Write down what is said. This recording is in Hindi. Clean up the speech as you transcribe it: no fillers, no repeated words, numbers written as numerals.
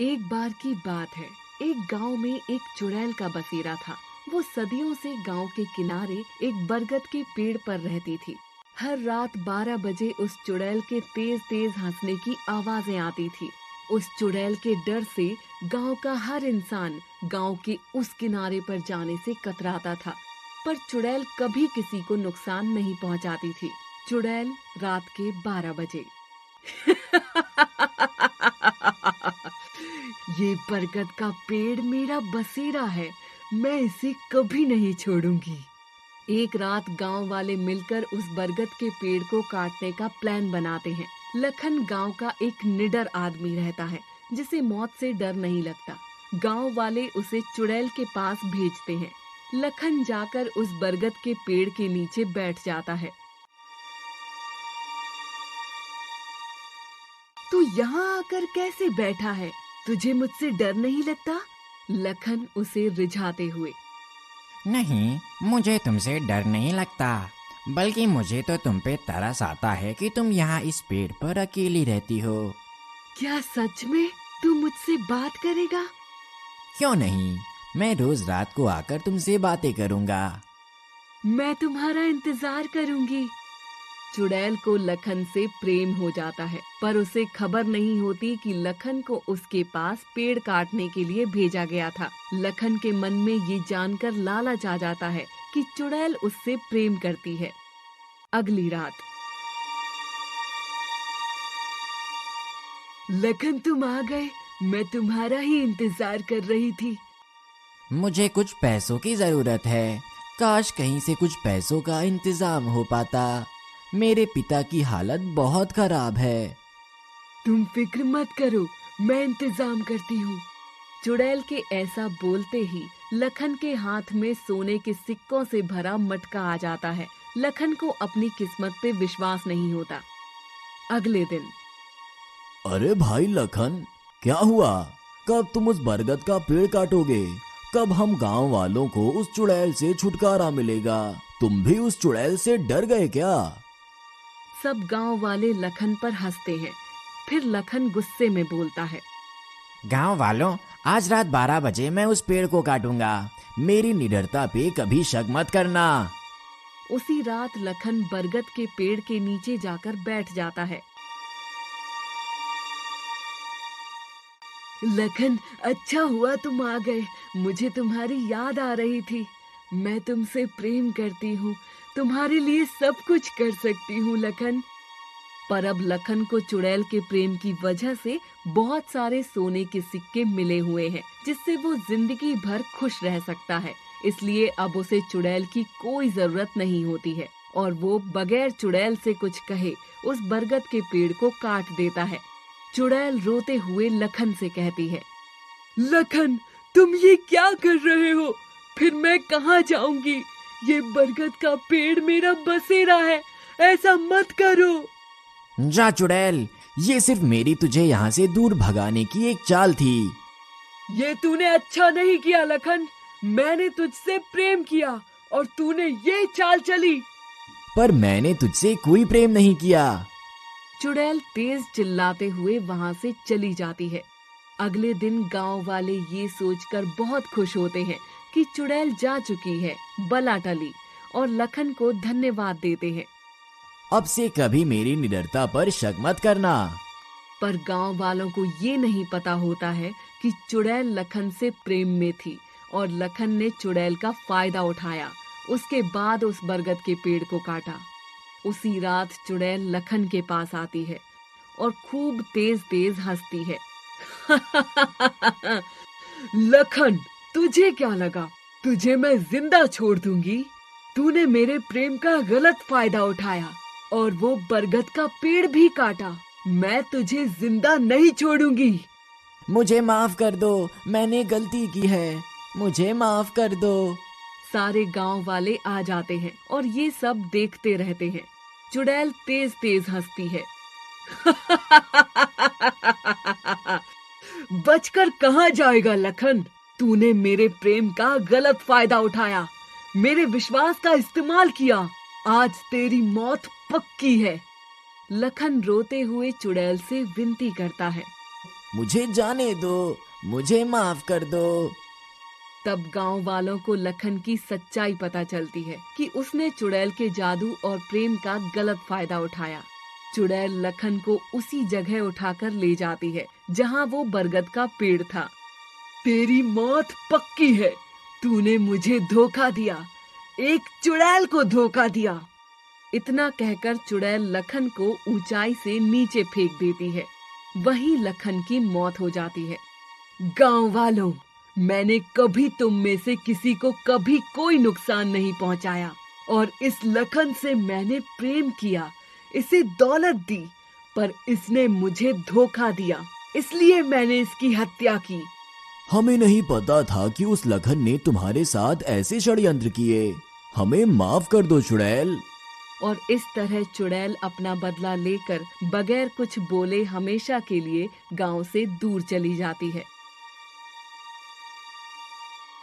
एक बार की बात है। एक गांव में एक चुड़ैल का बसेरा था। वो सदियों से गांव के किनारे एक बरगद के पेड़ पर रहती थी। हर रात 12 बजे उस चुड़ैल के तेज तेज हंसने की आवाजें आती थी। उस चुड़ैल के डर से गांव का हर इंसान गांव के उस किनारे पर जाने से कतराता था। पर चुड़ैल कभी किसी को नुकसान नहीं पहुंचाती थी। चुड़ैल रात के 12 बजे। ये बरगद का पेड़ मेरा बसेरा है, मैं इसे कभी नहीं छोड़ूंगी। एक रात गांव वाले मिलकर उस बरगद के पेड़ को काटने का प्लान बनाते हैं। लखन गांव का एक निडर आदमी रहता है जिसे मौत से डर नहीं लगता। गांव वाले उसे चुड़ैल के पास भेजते हैं। लखन जाकर उस बरगद के पेड़ के नीचे बैठ जाता है। तू यहाँ आकर कैसे बैठा है? तुझे मुझसे डर नहीं लगता? लखन उसे रिझाते हुए। नहीं, मुझे तुमसे डर नहीं लगता, बल्कि मुझे तो तुम पे तरस आता है कि तुम यहाँ इस पेड़ पर अकेली रहती हो। क्या सच में तू मुझसे बात करेगा? क्यों नहीं, मैं रोज रात को आकर तुमसे बातें करूँगा। मैं तुम्हारा इंतजार करूंगी। चुड़ैल को लखन से प्रेम हो जाता है, पर उसे खबर नहीं होती कि लखन को उसके पास पेड़ काटने के लिए भेजा गया था। लखन के मन में ये जानकर लालच आ जाता है कि चुड़ैल उससे प्रेम करती है। अगली रात। लखन, तुम आ गए। मैं तुम्हारा ही इंतजार कर रही थी। मुझे कुछ पैसों की जरूरत है। काश कहीं से कुछ पैसों का इंतजाम हो पाता। मेरे पिता की हालत बहुत खराब है। तुम फिक्र मत करो, मैं इंतजाम करती हूँ। चुड़ैल के ऐसा बोलते ही लखन के हाथ में सोने के सिक्कों से भरा मटका आ जाता है। लखन को अपनी किस्मत पे विश्वास नहीं होता। अगले दिन। अरे भाई लखन, क्या हुआ? कब तुम उस बरगद का पेड़ काटोगे? कब हम गांव वालों को उस चुड़ैल से छुटकारा मिलेगा? तुम भी उस चुड़ैल से डर गए क्या? सब गांव वाले लखन पर हंसते हैं। फिर लखन गुस्से में बोलता है। गांव वालों, आज रात 12 बजे मैं उस पेड़ को काटूंगा। मेरी निडरता पे कभी शक मत करना। उसी रात लखन बरगद के पेड़ के नीचे जाकर बैठ जाता है। लखन, अच्छा हुआ तुम आ गए। मुझे तुम्हारी याद आ रही थी। मैं तुमसे प्रेम करती हूँ। तुम्हारे लिए सब कुछ कर सकती हूँ लखन। पर अब लखन को चुड़ैल के प्रेम की वजह से बहुत सारे सोने के सिक्के मिले हुए हैं, जिससे वो जिंदगी भर खुश रह सकता है। इसलिए अब उसे चुड़ैल की कोई जरूरत नहीं होती है और वो बगैर चुड़ैल से कुछ कहे उस बरगद के पेड़ को काट देता है। चुड़ैल रोते हुए लखन से कहती है। लखन, तुम ये क्या कर रहे हो? फिर मैं कहाँ जाऊंगी? ये बरगद का पेड़ मेरा बसेरा है। ऐसा मत करो। जा चुड़ैल, ये सिर्फ मेरी तुझे यहाँ से दूर भगाने की एक चाल थी। ये तूने अच्छा नहीं किया लखन। मैंने तुझसे प्रेम किया और तूने ये चाल चली। पर मैंने तुझसे कोई प्रेम नहीं किया। चुड़ैल तेज चिल्लाते हुए वहां से चली जाती है। अगले दिन गांव वाले ये सोचकर बहुत खुश होते हैं कि चुड़ैल जा चुकी है, बला टली, और लखन को धन्यवाद देते हैं। अब से कभी मेरी निडरता पर शक मत करना। पर गांव वालों को ये नहीं पता होता है कि चुड़ैल लखन से प्रेम में थी और लखन ने चुड़ैल का फायदा उठाया। उसके बाद उस बरगद के पेड़ को काटा। उसी रात चुड़ैल लखन के पास आती है और खूब तेज तेज हंसती है। लखन, तुझे क्या लगा तुझे मैं जिंदा छोड़ दूंगी? तूने मेरे प्रेम का गलत फायदा उठाया और वो बरगद का पेड़ भी काटा। मैं तुझे जिंदा नहीं छोड़ूंगी। मुझे माफ कर दो, मैंने गलती की है। मुझे माफ कर दो। सारे गांव वाले आ जाते हैं और ये सब देखते रहते हैं। चुड़ैल तेज तेज हंसती है। बचकर कहाँ जाएगा लखन? तूने मेरे प्रेम का गलत फायदा उठाया, मेरे विश्वास का इस्तेमाल किया। आज तेरी मौत पक्की है। लखन रोते हुए चुड़ैल से विनती करता है। मुझे जाने दो, मुझे माफ कर दो। तब गांव वालों को लखन की सच्चाई पता चलती है कि उसने चुड़ैल के जादू और प्रेम का गलत फायदा उठाया। चुड़ैल लखन को उसी जगह उठाकर ले जाती है जहां वो बरगद का पेड़ था। तेरी मौत पक्की है, तूने मुझे धोखा दिया, एक चुड़ैल को धोखा दिया। इतना कहकर चुड़ैल लखन को ऊंचाई से नीचे फेंक देती है। वहीं लखन की मौत हो जाती है। गांव वालों, मैंने कभी तुम में से किसी को कभी कोई नुकसान नहीं पहुंचाया और इस लखन से मैंने प्रेम किया, इसे दौलत दी, पर इसने मुझे धोखा दिया, इसलिए मैंने इसकी हत्या की। हमें नहीं पता था कि उस लखन ने तुम्हारे साथ ऐसे षड्यंत्र किए। हमें माफ कर दो चुड़ैल। और इस तरह चुड़ैल अपना बदला लेकर बगैर कुछ बोले हमेशा के लिए गांव से दूर चली जाती है।